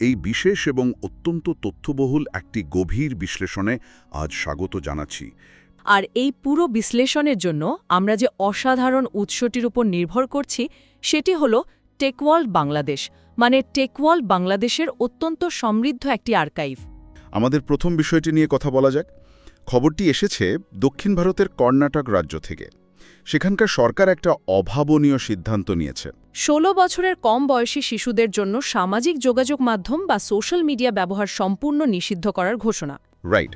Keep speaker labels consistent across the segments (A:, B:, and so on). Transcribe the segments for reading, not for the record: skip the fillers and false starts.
A: এই বিশেষ এবং অত্যন্ত তথ্যবহুল একটি গভীর বিশ্লেষণে আজ স্বাগত জানাচ্ছি।
B: আর এই পুরো বিশ্লেষণের জন্য আমরা যে অসাধারণ উৎসটির উপর নির্ভর করছি সেটি হল টেকওয়ার্ল্ড বাংলাদেশ, মানে টেকওয়ার্ল্ড বাংলাদেশের অত্যন্ত সমৃদ্ধ একটি আর্কাইভ।
A: আমাদের প্রথম বিষয়টি নিয়ে কথা বলা যাক। খবরটি এসেছে দক্ষিণ ভারতের কর্ণাটক রাজ্য থেকে। সেখানকার সরকার একটা অভাবনীয় সিদ্ধান্ত নিয়েছে।
B: ১৬ বছরের কম বয়সী শিশুদের জন্য সামাজিক যোগাযোগ মাধ্যম বা সোশ্যাল মিডিয়া ব্যবহার সম্পূর্ণ নিষিদ্ধ করার ঘোষণা।
A: রাইট।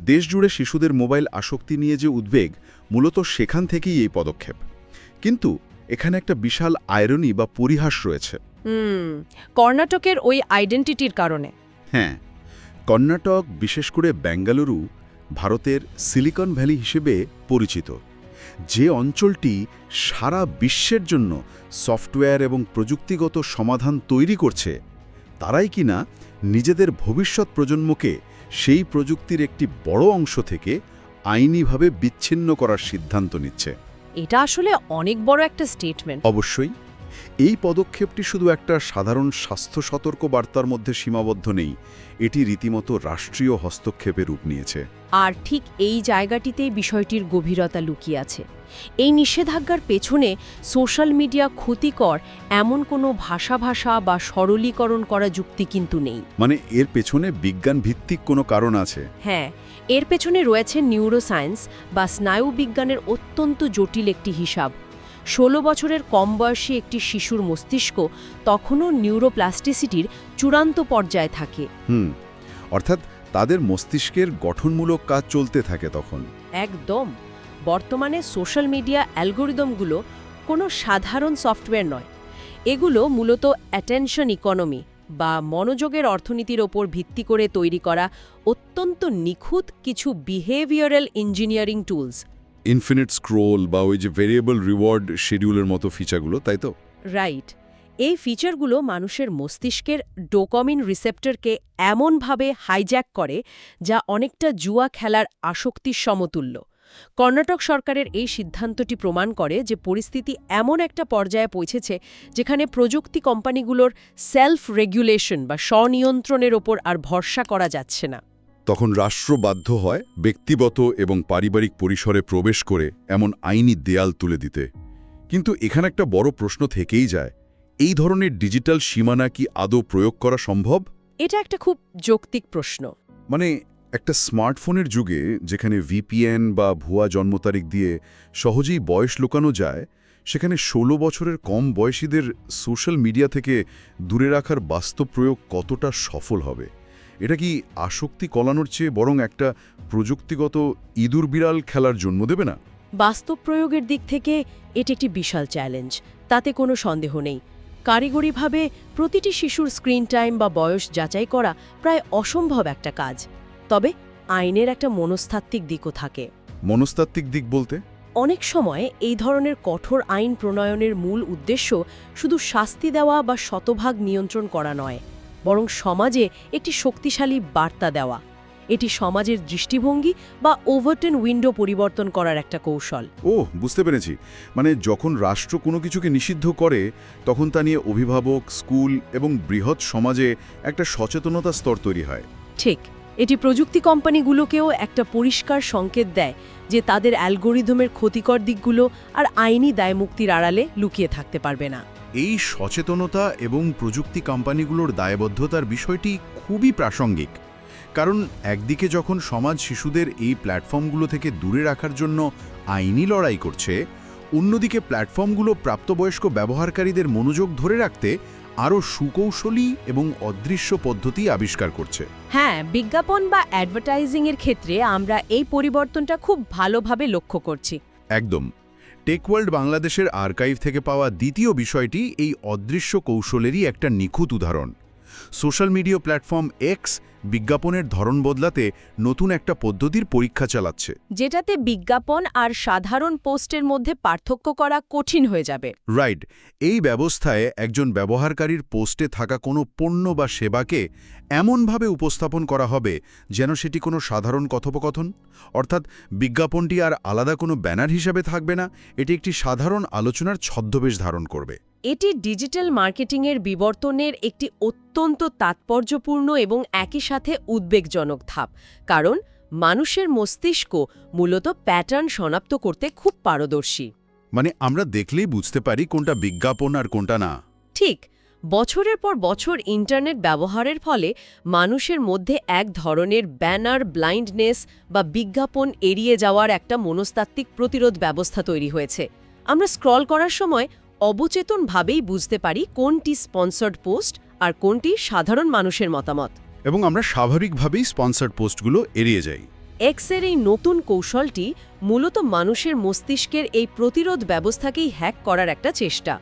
A: দেশজুড়ে শিশুদের মোবাইল আসক্তি নিয়ে যে উদ্বেগ, মূলত সেখান থেকেই এই পদক্ষেপ। কিন্তু এখানে একটা বিশাল আয়রনি বা পরিহাস রয়েছে।
B: কর্ণাটকের ওই আইডেন্টিটির কারণে।
A: হ্যাঁ, কর্ণাটক, বিশেষ করে বেঙ্গালুরু, ভারতের সিলিকন ভ্যালি হিসেবে পরিচিত। যে অঞ্চলটি সারা বিশ্বের জন্য সফটওয়্যার এবং প্রযুক্তিগত সমাধান তৈরি করছে, তারাই কিনা নিজেদের ভবিষ্যৎ প্রজন্মকে সেই প্রযুক্তির একটি বড় অংশ থেকে আইনিভাবে বিচ্ছিন্ন করার সিদ্ধান্ত নিচ্ছে।
B: এটা আসলে অনেক বড় একটা স্টেটমেন্ট।
A: অবশ্যই। এই পদক্ষেপটি শুধু একটা সাধারণ স্বাস্থ্য সতর্ক বার্তার মধ্যে সীমাবদ্ধ নেই, এটি রীতিমতো রাষ্ট্রীয় হস্তক্ষেপের রূপ নিয়েছে।
B: আর ঠিক এই জায়গাটিতেই বিষয়টির গভীরতা লুকিয়ে আছে। এই নিষেধাজ্ঞার পেছনে সোশ্যাল মিডিয়া ক্ষতিকর এমন কোনো ভাষা বা সরলীকরণ করা যুক্তি কিন্তু নেই।
A: মানে এর পেছনে বিজ্ঞান ভিত্তিক কোনো কারণ আছে?
B: হ্যাঁ, এর পেছনে রয়েছে নিউরোসায়েন্স বা স্নায়ুবিজ্ঞানের অত্যন্ত জটিল একটি হিসাব। ১৬ বছরের কম বয়সী একটি শিশুর মস্তিষ্ক তখনও নিউরোপ্লাস্টিসিটির চূড়ান্ত পর্যায়ে থাকে।
A: অর্থাৎ তাদের মস্তিষ্কের গঠনমূলক কাজ চলতে থাকে তখন।
B: একদম। বর্তমানে সোশ্যাল মিডিয়া অ্যালগোরিদমগুলো কোনো সাধারণ সফটওয়্যার নয়। এগুলো মূলত অ্যাটেনশন ইকোনমি বা মনোযোগের অর্থনীতির ওপর ভিত্তি করে তৈরি করা অত্যন্ত নিখুঁত কিছু behavioural engineering tools.
A: Infinite scroll বা ওই যে ভেরিয়েবল রিওয়ার্ড শিডিউলের মতো ফিচারগুলো, তাই তো?
B: রাইট। এই ফিচারগুলো মানুষের মস্তিষ্কের ডোপামিন রিসেপ্টরকে এমনভাবে হাইজ্যাক করে যা অনেকটা জুয়া খেলার আসক্তির সমতুল্য। কর্ণাটক সরকারের এই সিদ্ধান্তটি প্রমাণ করে যে পরিস্থিতি এমন একটা পর্যায়ে পৌঁছেছে যেখানে প্রযুক্তি কোম্পানিগুলোর সেলফ রেগুলেশন বা স্বনিয়ন্ত্রণের ওপর আর ভরসা করা যাচ্ছে না।
A: তখন রাষ্ট্র বাধ্য হয় ব্যক্তিগত এবং পারিবারিক পরিসরে প্রবেশ করে এমন আইনি দেয়াল তুলে দিতে। কিন্তু এখানে একটা বড় প্রশ্ন থেকেই যায়, এই ধরনের ডিজিটাল সীমানা কি আদৌ প্রয়োগ করা সম্ভব?
B: এটা একটা খুব যৌক্তিক প্রশ্ন।
A: মানে একটা স্মার্টফোনের যুগে যেখানে ভিপিএন বা ভুয়া জন্ম তারিখ দিয়ে সহজেই বয়স লুকানো যায়, সেখানে ১৬ বছরের কম বয়সীদের সোশ্যাল মিডিয়া থেকে দূরে রাখার বাস্তব প্রয়োগ কতটা সফল হবে? এটা কি আসক্তি কলানোর চেয়ে বরং একটা প্রযুক্তিগত ইঁদুর বিড়াল খেলার জন্ম দেবে না?
B: বাস্তব প্রয়োগের দিক থেকে এটি একটি বিশাল চ্যালেঞ্জ, তাতে কোনো সন্দেহ নেই। কারিগরিভাবে প্রতিটি শিশুর স্ক্রিন টাইম বা বয়স যাচাই করা প্রায় অসম্ভব একটা কাজ। তবে আইনের একটা মনস্তাত্ত্বিক দিকও থাকে।
A: মনস্তাত্ত্বিক দিক বলতে?
B: অনেক সময় এই ধরনের কঠোর আইন প্রণয়নের মূল উদ্দেশ্য শুধু শাস্তি দেওয়া বা শতভাগ নিয়ন্ত্রণ করা নয়, বরং সমাজে একটি শক্তিশালী বার্তা দেওয়া। এটি সমাজের দৃষ্টিভঙ্গি বা ওভারটেন উইন্ডো পরিবর্তন করার একটা কৌশল।
A: বুঝতে পেরেছি। মানে যখন রাষ্ট্র কোনো কিছুকে নিষিদ্ধ করে, তখন তা নিয়ে অভিভাবক, স্কুল এবং বৃহৎ সমাজে একটা সচেতনতা স্তর তৈরি হয়।
B: ঠিক। এটি প্রযুক্তি কোম্পানিগুলোকেও একটা পরিষ্কার সংকেত দেয় যে তাদের অ্যালগোরিদমের ক্ষতিকর দিকগুলো আর আইনি দায়মুক্তির আড়ালে লুকিয়ে থাকতে পারবে না।
A: এই সচেতনতা এবং প্রযুক্তি কোম্পানিগুলোর দায়বদ্ধতার বিষয়টি খুবই প্রাসঙ্গিক। কারণ একদিকে যখন সমাজ শিশুদের এই প্ল্যাটফর্মগুলো থেকে দূরে রাখার জন্য আইনি লড়াই করছে, অন্যদিকে প্ল্যাটফর্মগুলো প্রাপ্তবয়স্ক ব্যবহারকারীদের মনোযোগ ধরে রাখতে আরও সুকৌশলী এবং অদৃশ্য পদ্ধতি আবিষ্কার করছে।
B: হ্যাঁ, বিজ্ঞাপন বা অ্যাডভার্টাইজিংয়ের ক্ষেত্রে আমরা এই পরিবর্তনটা খুব ভালোভাবে লক্ষ্য করছি।
A: একদম। টেকওয়ার্ল্ড বাংলাদেশের আর্কাইভ থেকে পাওয়া দ্বিতীয় বিষয়টি এই অদৃশ্য কৌশলেরই একটা নিখুঁত উদাহরণ। সোশ্যাল মিডিয়া প্ল্যাটফর্ম এক্স বিজ্ঞাপনের ধরন বদলাতে নতুন একটা পদ্ধতির পরীক্ষা চালাচ্ছে,
B: যেটাতে বিজ্ঞাপন আর সাধারণ পোস্টের মধ্যে পার্থক্য করা কঠিন হয়ে যাবে।
A: রাইট। এই ব্যবস্থায় একজন ব্যবহারকারীর পোস্টে থাকা কোনো পণ্য বা সেবাকে এমনভাবে উপস্থাপন করা হবে যেন সেটি কোনো সাধারণ কথোপকথন। অর্থাৎ বিজ্ঞাপনটি আর আলাদা কোনো ব্যানার হিসাবে থাকবে না, এটি একটি সাধারণ আলোচনার ছদ্মবেশ ধারণ করবে।
B: এটি ডিজিটাল মার্কেটিংয়ের বিবর্তনের একটি অত্যন্ত তাৎপর্যপূর্ণ এবং একই সাথে উদ্বেগজনক ধাপ, কারণ মানুষের মস্তিষ্ক মূলত প্যাটার্ন শনাক্ত করতে খুব পারদর্শী।
A: মানে আমরা দেখলেই বুঝতে পারি কোনটা বিজ্ঞাপন আর কোনটা না।
B: ঠিক, বছরের পর বছর ইন্টারনেট ব্যবহারের ফলে মানুষের মধ্যে এক ধরনের ব্যানার ব্লাইন্ডনেস বা বিজ্ঞাপন এড়িয়ে যাওয়ার একটা মনস্তাত্ত্বিক প্রতিরোধ ব্যবস্থা তৈরি হয়েছে। আমরা স্ক্রল করার সময় অবচেতনভাবেই বুঝতে পারি কোনটি স্পন্সর্ড পোস্ট আর কোনটি সাধারণ মানুষের মতামত।
A: এবং আমরা স্বাভাবিকভাবেই স্পন্সর্ড পোস্টগুলো এড়িয়ে যাই।
B: এক্সের এই নতুন কৌশলটি মূলত মানুষের মস্তিষ্কের এই প্রতিরোধ ব্যবস্থাকেই হ্যাক করার একটা চেষ্টা।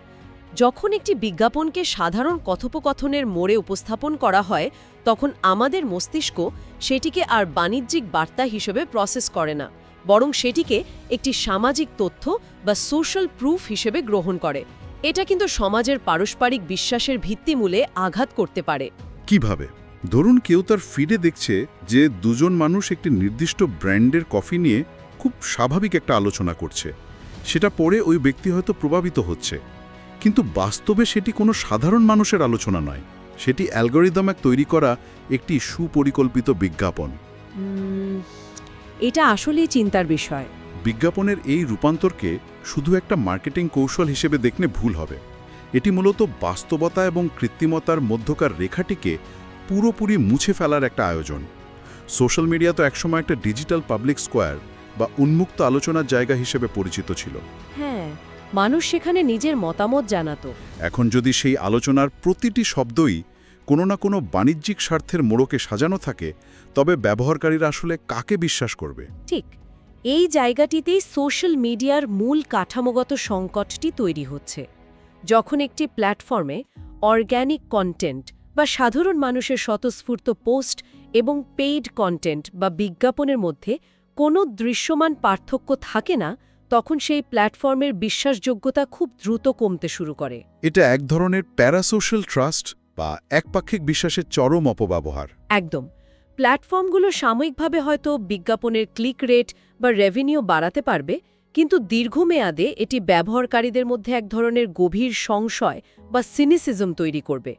B: যখন একটি বিজ্ঞাপনকে সাধারণ কথোপকথনের মোড়ে উপস্থাপন করা হয়, তখন আমাদের মস্তিষ্ক সেটিকে আর বাণিজ্যিক বার্তা হিসেবে প্রসেস করে না, বরং সেটিকে একটি সামাজিক তথ্য বা সোশ্যাল প্রুফ হিসেবে গ্রহণ করে। এটা কিন্তু সমাজের পারস্পরিক বিশ্বাসের ভিত্তিমূলে আঘাত করতে পারে।
A: কিভাবে? ধরুন কেউ তার ফিডে দেখছে যে দুজন মানুষ একটি নির্দিষ্ট ব্র্যান্ডের কফি নিয়ে খুব স্বাভাবিক একটা আলোচনা করছে। সেটা পড়ে ওই ব্যক্তি হয়তো প্রভাবিত হচ্ছে, কিন্তু বাস্তবে সেটি কোনো সাধারণ মানুষের আলোচনা নয়। সেটি অ্যালগরিদম তৈরি করা একটি সুপরিকল্পিত বিজ্ঞাপন।
B: এটা আসলেই চিন্তার বিষয়।
A: বিজ্ঞাপনের এই রূপান্তরকে শুধু একটা মার্কেটিং কৌশল হিসেবে দেখলে ভুল হবে। এটি মূলত বাস্তবতা এবং কৃত্রিমতার মধ্যকার রেখাটিকে পুরোপুরি মুছে ফেলার একটা আয়োজন। সোশ্যাল মিডিয়া তো একসময় একটা ডিজিটাল পাবলিক স্কোয়ার বা উন্মুক্ত আলোচনার জায়গা হিসেবে পরিচিত ছিল।
B: হ্যাঁ, মানুষ সেখানে নিজের মতামত জানাতো।
A: এখন যদি সেই আলোচনার প্রতিটি শব্দই কোনো না কোনো বাণিজ্যিক স্বার্থের মোড়কে সাজানো থাকে, তবে ব্যবহারকারীরা আসলে কাকে বিশ্বাস করবে?
B: ঠিক, এই জায়গাটিতেই সোশ্যাল মিডিয়ার মূল কাঠামোগত সংকটটি তৈরি হচ্ছে। যখন একটি প্ল্যাটফর্মে অর্গ্যানিক কন্টেন্ট বা সাধারণ মানুষের স্বতঃস্ফূর্ত পোস্ট এবং পেইড কন্টেন্ট বা বিজ্ঞাপনের মধ্যে কোনো দৃশ্যমান পার্থক্য থাকে না, তখন সেই প্ল্যাটফর্মের বিশ্বাসযোগ্যতা খুব দ্রুত কমতে শুরু করে।
A: এটা এক ধরনের প্যারাসোশ্যাল ট্রাস্ট বা একপাক্ষিক বিশ্বাসের চরম অপব্যবহার।
B: একদম। প্ল্যাটফর্মগুলো সাময়িকভাবে হয়তো বিজ্ঞাপনের ক্লিক রেট বা রেভিনিউ বাড়াতে পারবে, কিন্তু দীর্ঘমেয়াদে এটি ব্যবহারকারীদের মধ্যে এক ধরনের গভীর সংশয় বা সিনিসিজম তৈরি করবে।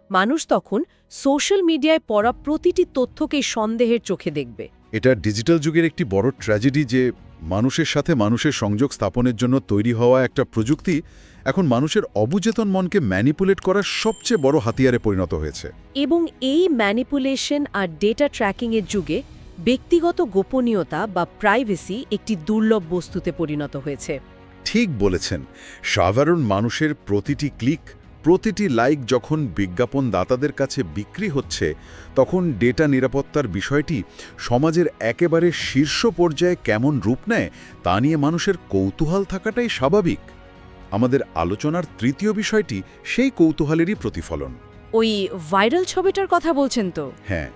B: মানুষ তখন সোশ্যাল মিডিয়ায় পড়া প্রতিটি তথ্যকেই সন্দেহের চোখে দেখবে।
A: এটা ডিজিটাল যুগের একটি বড় ট্র্যাজেডি যে মানুষের সাথে মানুষের সংযোগ স্থাপনের জন্য তৈরি হওয়া একটা প্রযুক্তি এখন মানুষের অবচেতন মনকে ম্যানিপুলেট করার সবচেয়ে বড় হাতিয়ারে পরিণত হয়েছে।
B: এবং এই ম্যানিপুলেশন আর ডেটা ট্র্যাকিংয়ের যুগে ব্যক্তিগত গোপনীয়তা বা প্রাইভেসি একটি দুর্লভ বস্তুতে পরিণত হয়েছে।
A: ঠিক বলেছেন। সাধারণ মানুষের প্রতিটি ক্লিক, প্রতিটি লাইক যখন বিজ্ঞাপন দাতাদের কাছে বিক্রি হচ্ছে, তখন ডেটা নিরাপত্তার বিষয়টি সমাজের একেবারে শীর্ষ পর্যায়ে কেমন রূপ নেয় তা নিয়ে মানুষের কৌতূহল থাকাটাই স্বাভাবিক। আমাদের আলোচনার তৃতীয় বিষয়টি সেই কৌতূহলেরই প্রতিফলন।
B: ওই ভাইরাল ছবিটার কথা বলছেন তো?
A: হ্যাঁ,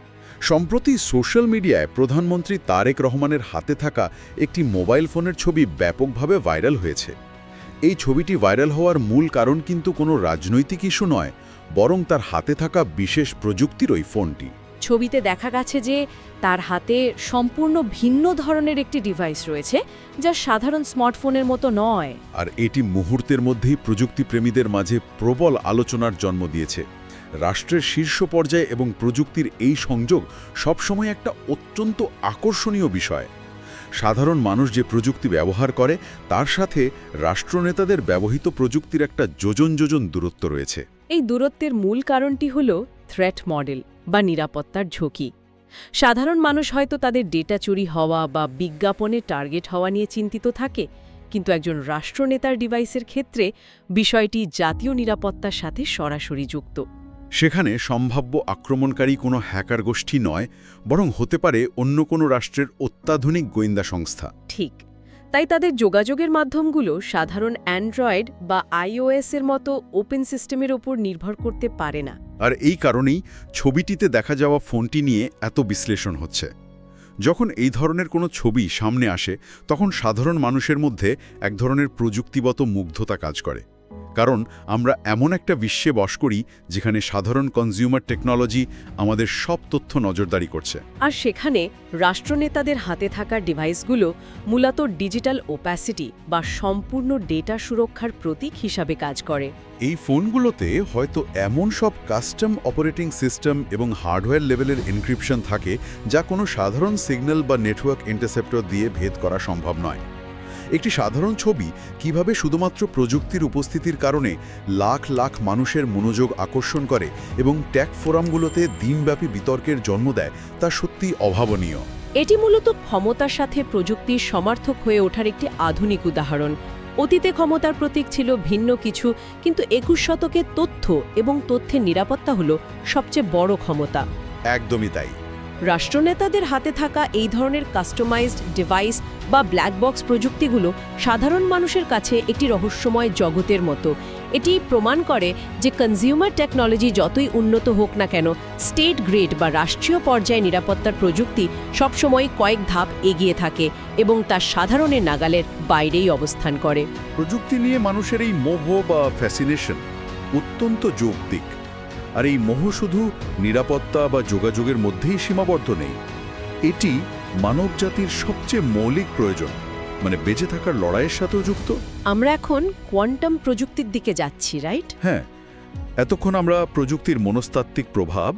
A: সম্প্রতি সোশ্যাল মিডিয়ায় প্রধানমন্ত্রী তারেক রহমানের হাতে থাকা একটি মোবাইল ফোনের ছবি ব্যাপকভাবে ভাইরাল হয়েছে। এই ছবিটি ভাইরাল হওয়ার মূল কারণ কিন্তু কোনো রাজনৈতিক ইস্যু নয়, বরং তার হাতে থাকা বিশেষ প্রযুক্তির ওই ফোনটি।
B: ছবিতে দেখা গেছে যে তার হাতে সম্পূর্ণ ভিন্ন ধরনের একটি ডিভাইস রয়েছে, যা সাধারণ স্মার্টফোনের মতো নয়।
A: আর এটি মুহূর্তের মধ্যেই প্রযুক্তিপ্রেমীদের মাঝে প্রবল আলোচনার জন্ম দিয়েছে। রাষ্ট্রের শীর্ষ পর্যায়ে এবং প্রযুক্তির এই সংযোগ সবসময় একটা অত্যন্ত আকর্ষণীয় বিষয়। সাধারণ মানুষ যে প্রযুক্তি ব্যবহার করে তার সাথে রাষ্ট্রনেতাদের ব্যবহৃত প্রযুক্তির একটা যোজন যোজন দূরত্ব রয়েছে।
B: এই দূরত্বের মূল কারণটি হল থ্রেট মডেল বা নিরাপত্তার ঝুঁকি। সাধারণ মানুষ হয়তো তাদের ডেটা চুরি হওয়া বা বিজ্ঞাপনে টার্গেট হওয়া নিয়ে চিন্তিত থাকে, কিন্তু একজন রাষ্ট্রনেতার ডিভাইসের ক্ষেত্রে বিষয়টি জাতীয় নিরাপত্তার সাথে সরাসরি যুক্ত।
A: সেখানে সম্ভাব্য আক্রমণকারী কোনো হ্যাকার গোষ্ঠী নয়, বরং হতে পারে অন্য কোনো রাষ্ট্রের অত্যাধুনিক গোয়েন্দা সংস্থা।
B: ঠিক, তাই তাদের যোগাযোগের মাধ্যমগুলো সাধারণ অ্যান্ড্রয়েড বা iOS এর মতো ওপেন সিস্টেমের ওপর নির্ভর করতে পারে না।
A: আর এই কারণেই ছবিটিতে দেখা যাওয়া ফোনটি নিয়ে এত বিশ্লেষণ হচ্ছে। যখন এই ধরনের কোনো ছবি সামনে আসে, তখন সাধারণ মানুষের মধ্যে এক ধরনের প্রযুক্তিগত মুগ্ধতা কাজ করে। কারণ আমরা এমন একটা বিশ্বে বস করি যেখানে সাধারণ কনজিউমার টেকনোলজি আমাদের সব তথ্য নজরদারি করছে।
B: আর সেখানে রাষ্ট্রনেতাদের হাতে থাকা ডিভাইসগুলো মূলত ডিজিটাল ওপ্যাসিটি বা সম্পূর্ণ ডেটা সুরক্ষার প্রতীক হিসাবে কাজ করে।
A: এই ফোনগুলোতে হয়তো এমন সব কাস্টম অপারেটিং সিস্টেম এবং হার্ডওয়্যার লেভেলের এনক্রিপশন থাকে যা কোনো সাধারণ সিগন্যাল বা নেটওয়ার্ক ইন্টারসেপ্টর দিয়ে ভেদ করা সম্ভব নয়। একটি সাধারণ ছবি কিভাবে শুধুমাত্র প্রযুক্তির উপস্থিতির কারণে লাখ লাখ মানুষের মনোযোগ আকর্ষণ করে এবং টেক ফোরামগুলোতে দিনব্যাপী বিতর্কের জন্ম দেয় তা সত্যি অভাবনীয়।
B: এটি মূলত ক্ষমতার সাথে প্রযুক্তির সমার্থক হয়ে ওঠার একটি আধুনিক উদাহরণ। অতীতে ক্ষমতার প্রতীক ছিল ভিন্ন কিছু, কিন্তু 21 শতকে তথ্য এবং তথ্যের নিরাপত্তা হল সবচেয়ে বড় ক্ষমতা।
A: একদমই তাই।
B: রাষ্ট্রনেতাদের হাতে থাকা এই ধরনের কাস্টমাইজড ডিভাইস বা ব্ল্যাক বক্স প্রযুক্তিগুলো সাধারণ মানুষের কাছে একটি রহস্যময় জগতের মতো। এটি প্রমাণ করে যে কনজিউমার টেকনোলজি যতই উন্নত হোক না কেন, স্টেট গ্রেড বা রাষ্ট্রীয় পর্যায়ে নিরাপত্তার প্রযুক্তি সবসময় কয়েক ধাপ এগিয়ে থাকে এবং তা সাধারণের নাগালের বাইরেই অবস্থান করে।
A: প্রযুক্তি নিয়ে মানুষের এই মোহ বা ফ্যাসিনেশন অত্যন্ত যৌক্তিক। আর এই মোহ শুধু নিরাপত্তা বা যোগাযোগের মধ্যেই সীমাবদ্ধ নেই, এটি মানবজাতির সবচেয়ে মৌলিক প্রয়োজন, মানে বেঁচে থাকার লড়াইয়ের সাথেও যুক্ত।
B: আমরা এখন কোয়ান্টাম প্রযুক্তির দিকে যাচ্ছি, রাইট?
A: হ্যাঁ, এতক্ষণ আমরা প্রযুক্তির মনস্তাত্ত্বিক প্রভাব,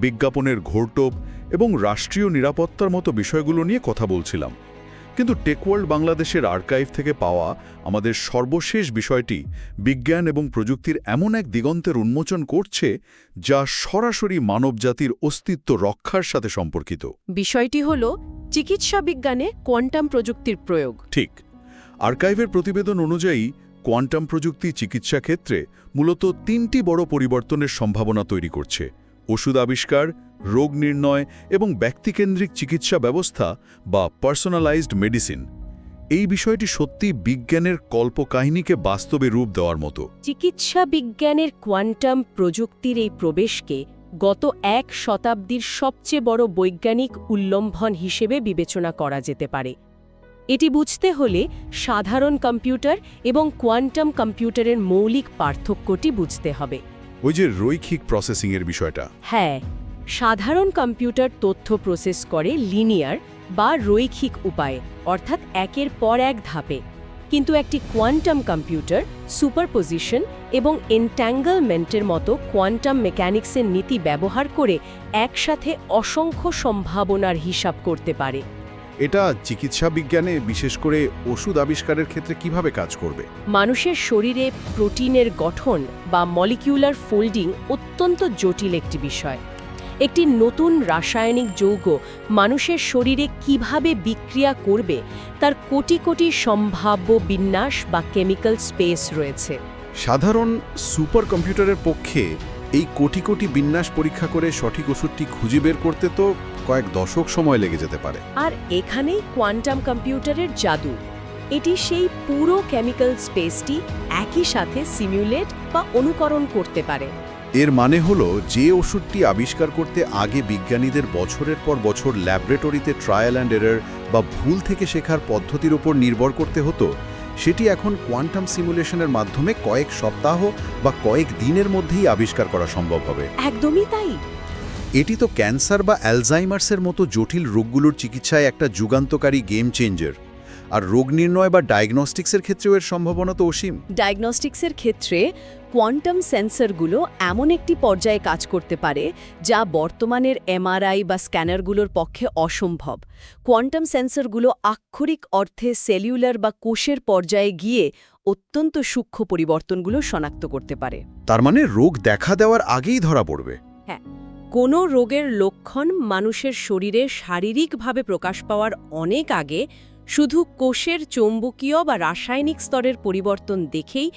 A: বিজ্ঞাপনের ঘোরটোপ এবং রাষ্ট্রীয় নিরাপত্তার মতো বিষয়গুলো নিয়ে কথা বলছিলাম। কিন্তু টেকওয়ার্ল্ড বাংলাদেশের আর্কাইভ থেকে পাওয়া আমাদের সর্বশেষ বিষয়টি বিজ্ঞান এবং প্রযুক্তির এমন এক দিগন্তের উন্মোচন করছে যা সরাসরি মানবজাতির অস্তিত্ব রক্ষার সাথে সম্পর্কিত।
B: বিষয়টি হল চিকিৎসা বিজ্ঞানে কোয়ান্টাম প্রযুক্তির প্রয়োগ।
A: ঠিক। আর্কাইভের প্রতিবেদন অনুযায়ী কোয়ান্টাম প্রযুক্তি চিকিৎসা ক্ষেত্রে মূলত 3টি বড় পরিবর্তনের সম্ভাবনা তৈরি করছে: ওষুধ আবিষ্কার, রোগ নির্ণয় এবং ব্যক্তিকেন্দ্রিক চিকিৎসা ব্যবস্থা বা পার্সোনালাইজড মেডিসিন। এই বিষয়টি সত্যি বিজ্ঞানের কল্পকাহিনীকে বাস্তবে রূপ দেওয়ার মতো।
B: চিকিৎসা বিজ্ঞানের কোয়ান্টাম প্রযুক্তির এই প্রবেশকে গত 1 শতাব্দীর সবচেয়ে বড় বৈজ্ঞানিক উল্লম্ঘন হিসেবে বিবেচনা করা যেতে পারে। এটি বুঝতে হলে সাধারণ কম্পিউটার এবং কোয়ান্টাম কম্পিউটারের মৌলিক পার্থক্যটি বুঝতে হবে।
A: ওই যে রৈখিক প্রসেসিংয়ের বিষয়টা।
B: হ্যাঁ, সাধারণ কম্পিউটার তথ্য প্রসেস করে লিনিয়ার বা রৈখিক উপায়ে, অর্থাৎ একের পর এক ধাপে। কিন্তু একটি কোয়ান্টাম কম্পিউটার সুপারপোজিশন এবং এনট্যাঙ্গলমেন্টের মতো কোয়ান্টাম মেকানিক্সের নীতি ব্যবহার করে একসাথে অসংখ্য সম্ভাবনার হিসাব করতে পারে।
A: এটা চিকিৎসা বিজ্ঞানে, বিশেষ করে ওষুধ আবিষ্কারের ক্ষেত্রে কিভাবে কাজ করবে?
B: মানুষের শরীরে প্রোটিনের গঠন বা মলিকিউলার ফোল্ডিং অত্যন্ত জটিল একটি বিষয়। একটি নতুন রাসায়নিক যৌগ মানুষের শরীরে কিভাবে বিক্রিয়া করবে তার কোটি কোটি সম্ভাব্য বিন্যাস বা কেমিক্যাল স্পেস রয়েছে।
A: সাধারণ সুপার কম্পিউটারের পক্ষে এই কোটি কোটি বিন্যাস পরীক্ষা করে সঠিক ওষুধটি খুঁজে বের করতে তো কয়েক দশক সময় লেগে যেতে পারে।
B: আর এখানেই কোয়ান্টাম কম্পিউটারের জাদু। এটি সেই পুরো কেমিক্যাল স্পেসটি একই সাথে সিমুলেট বা অনুকরণ করতে পারে।
A: এর মানে হলো যে ওষুধটি আবিষ্কার করতে আগে বিজ্ঞানীদের বছরের পর বছর ল্যাবরেটরিতে ট্রায়াল অ্যান্ড এরর বা ভুল থেকে শেখার পদ্ধতির উপর নির্ভর করতে হতো, সেটি এখন কোয়ান্টাম সিমুলেশনের মাধ্যমে কয়েক সপ্তাহ বা কয়েক দিনের মধ্যেই আবিষ্কার করা সম্ভব হবে।
B: একদমই তাই।
A: এটি তো ক্যান্সার বা অ্যালজাইমার্সের মতো জটিল রোগগুলোর চিকিৎসায় একটা যুগান্তকারী গেম চেঞ্জার। আর রোগ নির্ণয় বা ডায়াগনস্টিক্সের ক্ষেত্রেও এর সম্ভাবনা তো অসীম।
B: ডায়াগনস্টিক্সের ক্ষেত্রে কোয়ান্টাম সেন্সরগুলো এমন একটি পর্যায়ে কাজ করতে পারে যা বর্তমানের এমআরআই বা স্ক্যানারগুলোর পক্ষে অসম্ভব। কোয়ান্টাম সেন্সরগুলো আক্ষরিক অর্থে সেলুলার বা কোষের পর্যায়ে গিয়ে অত্যন্ত সূক্ষ্ম পরিবর্তনগুলো শনাক্ত করতে পারে।
A: তার মানে রোগ দেখা দেওয়ার আগেই ধরা পড়বে।
B: হ্যাঁ, কোনো রোগের লক্ষণ মানুষের শরীরে শারীরিকভাবে প্রকাশ পাওয়ার অনেক আগে শুধু কোষের চৌম্বকীয় বা রাসায়নিক স্তরের পরিবর্তন দেখেই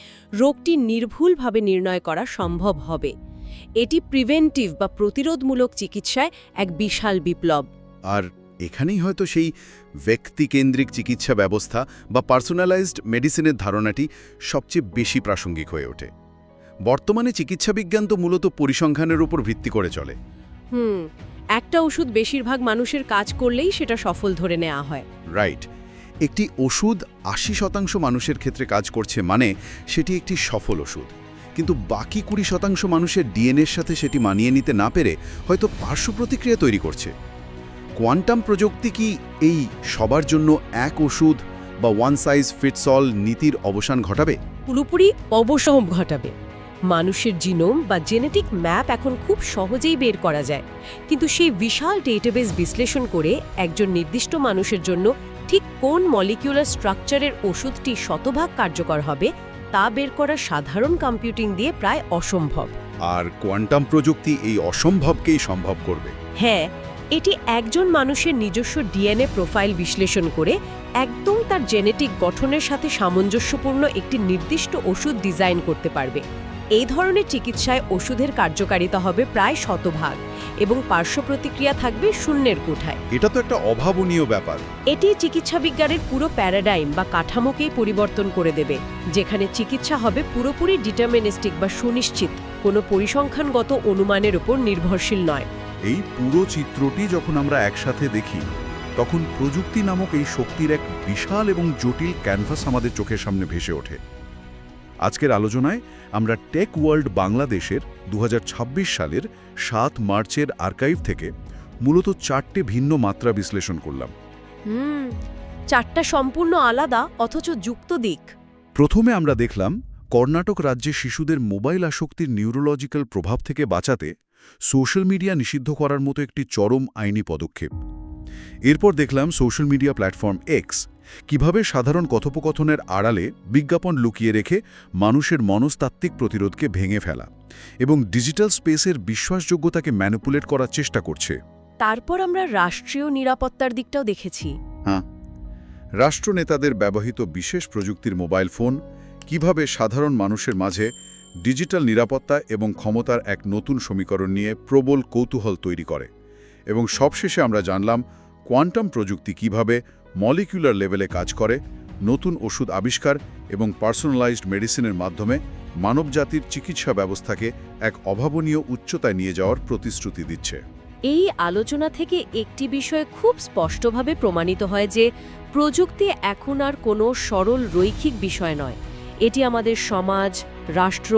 B: রোগটি নির্ভুলভাবে নির্ণয় করা সম্ভব হবে। এটি প্রিভেন্টিভ বা প্রতিরোধমূলক চিকিৎসায় এক বিশাল বিপ্লব।
A: আর এখানেই হয়তো সেই ব্যক্তিকেন্দ্রিক চিকিৎসা ব্যবস্থা বা পার্সোনালাইজড মেডিসিনের ধারণাটি সবচেয়ে বেশি প্রাসঙ্গিক হয়ে ওঠে। বর্তমানে চিকিৎসা বিজ্ঞান তো মূলত পরিসংখ্যানের উপর ভিত্তি করে চলে।
B: একটা ওষুধ বেশিরভাগ মানুষের কাজ করলেই সেটা সফল ধরে নেওয়া হয়।
A: রাইট। একটি ওষুধ ৮০% মানুষের ক্ষেত্রে কাজ করছে মানে সেটি একটি সফল ওষুধ, কিন্তু বাকি ২০% মানুষের ডিএনএর সাথে সেটি মানিয়ে নিতে না পেরে হয়তো পার্শ্ব প্রতিক্রিয়া তৈরি করছে। কোয়ান্টাম প্রযুক্তি কি এই সবার জন্য এক ওষুধ বা ওয়ান সাইজ ফিটস অল নীতির অবসান ঘটাবে?
B: পুরোপুরি অবসম ঘটাবে। মানুষের জিনোম বা জেনেটিক ম্যাপ এখন খুব সহজেই বের করা যায়, কিন্তু সেই বিশাল ডেটাবেস বিশ্লেষণ করে একজন নির্দিষ্ট মানুষের জন্য ঠিক কোন মলিকিউলার স্ট্রাকচারের ওষুধটি শতভাগ কার্যকর হবে তা বের করা সাধারণ কম্পিউটিং দিয়ে প্রায় অসম্ভব।
A: আর কোয়ান্টাম প্রযুক্তি এই অসম্ভবকেই সম্ভব করবে।
B: হ্যাঁ, এটি একজন মানুষের নিজস্ব ডিএনএ প্রোফাইল বিশ্লেষণ করে একদম তার জেনেটিক গঠনের সাথে সামঞ্জস্যপূর্ণ একটি নির্দিষ্ট ওষুধ ডিজাইন করতে পারবে। এই ধরনের চিকিৎসায় ওষুধের কার্যকারিতা হবে প্রায় 100% এবং পার্শ্ব প্রতিক্রিয়া থাকবে শূন্যের কোঠায়।
A: এটা তো একটা অভাবনীয় ব্যাপার।
B: এটি চিকিৎসাবিজ্ঞানের পুরো প্যারাডাইম বা কাঠামোকেই পরিবর্তন করে দেবে, যেখানে চিকিৎসা হবে পুরোপুরি ডিটারমিনিস্টিক বা সুনিশ্চিত, কোনো পরিসংখ্যানগত অনুমানের উপর নির্ভরশীল নয়।
A: এই পুরো চিত্রটি যখন আমরা একসাথে দেখি, তখন প্রযুক্তি নামক এই শক্তির এক বিশাল এবং জটিল ক্যানভাস আমাদের চোখের সামনে ভেসে ওঠে। আজকের আলোচনায় আমরা টেক ওয়ার্ল্ড বাংলাদেশের 2026 সালের 7 মার্চের আর্কাইভ থেকে মূলত 4টে ভিন্ন মাত্রা বিশ্লেষণ করলাম।
B: 4টা সম্পূর্ণ আলাদা অথচ যুক্ত দিক।
A: প্রথমে আমরা দেখলাম কর্ণাটক রাজ্যে শিশুদের মোবাইল আসক্তির নিউরোলজিক্যাল প্রভাব থেকে বাঁচাতে সোশ্যাল মিডিয়া নিষিদ্ধ করার মতো একটি চরম আইনি পদক্ষেপ। এরপর দেখলাম সোশ্যাল মিডিয়া প্ল্যাটফর্ম এক্স কিভাবে সাধারণ কথোপকথনের আড়ালে বিজ্ঞাপন লুকিয়ে রেখে মানুষের মনস্তাত্ত্বিক প্রতিরোধকে ভেঙে ফেলা এবং ডিজিটাল স্পেসের বিশ্বাসযোগ্যতাকে ম্যানিপুলেট করার চেষ্টা করছে।
B: তারপর আমরা রাষ্ট্রীয় নিরাপত্তার দিকটাও দেখেছি।
A: হ্যাঁ, রাষ্ট্রনেতাদের ব্যবহৃত বিশেষ প্রযুক্তির মোবাইল ফোন কিভাবে সাধারণ মানুষের মাঝে ডিজিটাল নিরাপত্তা এবং ক্ষমতার এক নতুন সমীকরণ নিয়ে প্রবল কৌতূহল তৈরি করে। এবং সবশেষে আমরা জানলাম কোয়ান্টাম প্রযুক্তি কিভাবে মলিকিউলার লেভেলে কাজ করে, নতুন ওষুধ আবিষ্কার এবং পার্সোনালাইজড মেডিসিনের মাধ্যমে মানবজাতির চিকিৎসা ব্যবস্থাকে এক অভাবনীয় উচ্চতায় নিয়ে যাওয়ার প্রতিশ্রুতি দিচ্ছে।
B: এই আলোচনা থেকে একটি বিষয় খুব স্পষ্টভাবে প্রমাণিত হয় যে প্রযুক্তি এখন আর কোনো সরল রৈখিক বিষয় নয়। এটি আমাদের সমাজ, রাষ্ট্র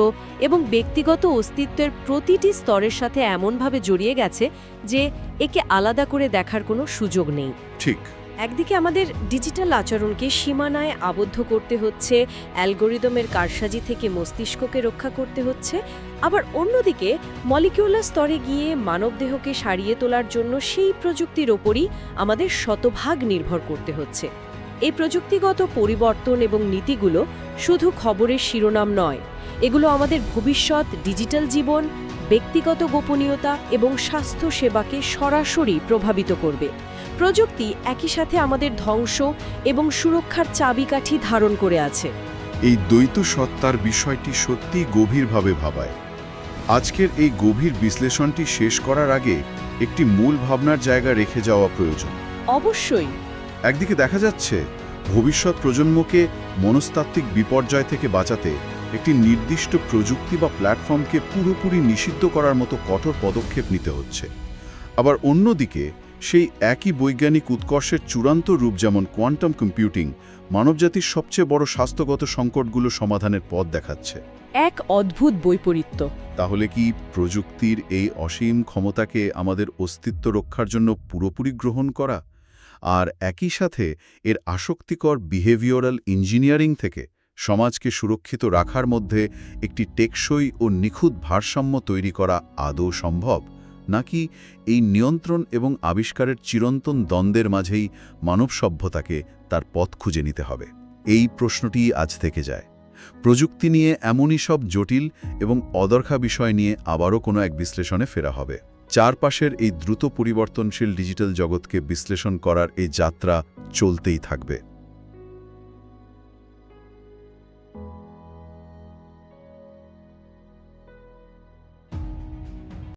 B: এবং ব্যক্তিগত অস্তিত্বের প্রতিটি স্তরের সাথে এমনভাবে জড়িয়ে গেছে যে একে আলাদা করে দেখার কোনো সুযোগ নেই।
A: ঠিক।
B: একদিকে আমাদের ডিজিটাল আচরণকে সীমানায় আবদ্ধ করতে হচ্ছে, অ্যালগোরিদমের কারসাজি থেকে মস্তিষ্ককে রক্ষা করতে হচ্ছে, আবার অন্যদিকে মলিকিউলার স্তরে গিয়ে মানবদেহকে সারিয়ে তোলার জন্য সেই প্রযুক্তির ওপরই আমাদের শতভাগ নির্ভর করতে হচ্ছে। এই প্রযুক্তিগত পরিবর্তন এবং নীতিগুলো শুধু খবরের শিরোনাম নয়, এগুলো আমাদের ভবিষ্যৎ, ডিজিটাল জীবন, ব্যক্তিগত গোপনীয়তা এবং স্বাস্থ্য সেবাকে সরাসরি প্রভাবিত করবে। প্রযুক্তি একই সাথে আমাদের ধ্বংস এবং সুরক্ষার চাবিকাঠি ধারণ করে আছে।
A: এই দ্বৈত সত্তার বিষয়টি সত্যিই গভীরভাবে ভাবায়। আজকের এই গভীর বিশ্লেষণটি শেষ করার আগে একটি মূল ভাবনার জায়গা রেখে যাওয়া প্রয়োজন।
B: অবশ্যই।
A: একদিকে দেখা যাচ্ছে ভবিষ্যৎ প্রজন্মকে মনস্তাত্ত্বিক বিপর্যয় থেকে বাঁচাতে একটি নির্দিষ্ট প্রযুক্তি বা প্ল্যাটফর্মকে পুরোপুরি নিষিদ্ধ করার মতো কঠোর পদক্ষেপ নিতে হচ্ছে। আবার অন্যদিকে সেই একই বৈজ্ঞানিক উৎকর্ষের চূড়ান্ত রূপ যেমন কোয়ান্টাম কম্পিউটিং মানবজাতির সবচেয়ে বড় স্বাস্থ্যগত সংকটগুলো সমাধানের পথ দেখাচ্ছে।
B: এক অদ্ভুত বৈপরীত্য।
A: তাহলে কি প্রযুক্তির এই অসীম ক্ষমতাকে আমাদের অস্তিত্ব রক্ষার জন্য পুরোপুরি গ্রহণ করা আর একই সাথে এর আসক্তিকর বিহেভিয়ারাল ইঞ্জিনিয়ারিং থেকে সমাজকে সুরক্ষিত রাখার মধ্যে একটি টেকসই ও নিখুঁত ভারসাম্য তৈরি করা আদৌ সম্ভব, নাকি এই নিয়ন্ত্রণ এবং আবিষ্কারের চিরন্তন দ্বন্দ্বের মাঝেই মানব সভ্যতাকে তার পথ খুঁজে নিতে হবে? এই প্রশ্নটি আজ থেকে যায়। প্রযুক্তি নিয়ে এমনই সব জটিল এবং অদরকা বিষয় নিয়ে আবারও কোনো এক বিশ্লেষণে ফেরা হবে। চারপাশের এই দ্রুত পরিবর্তনশীল ডিজিটাল জগৎকে বিশ্লেষণ করার এই যাত্রা চলতেই থাকবে।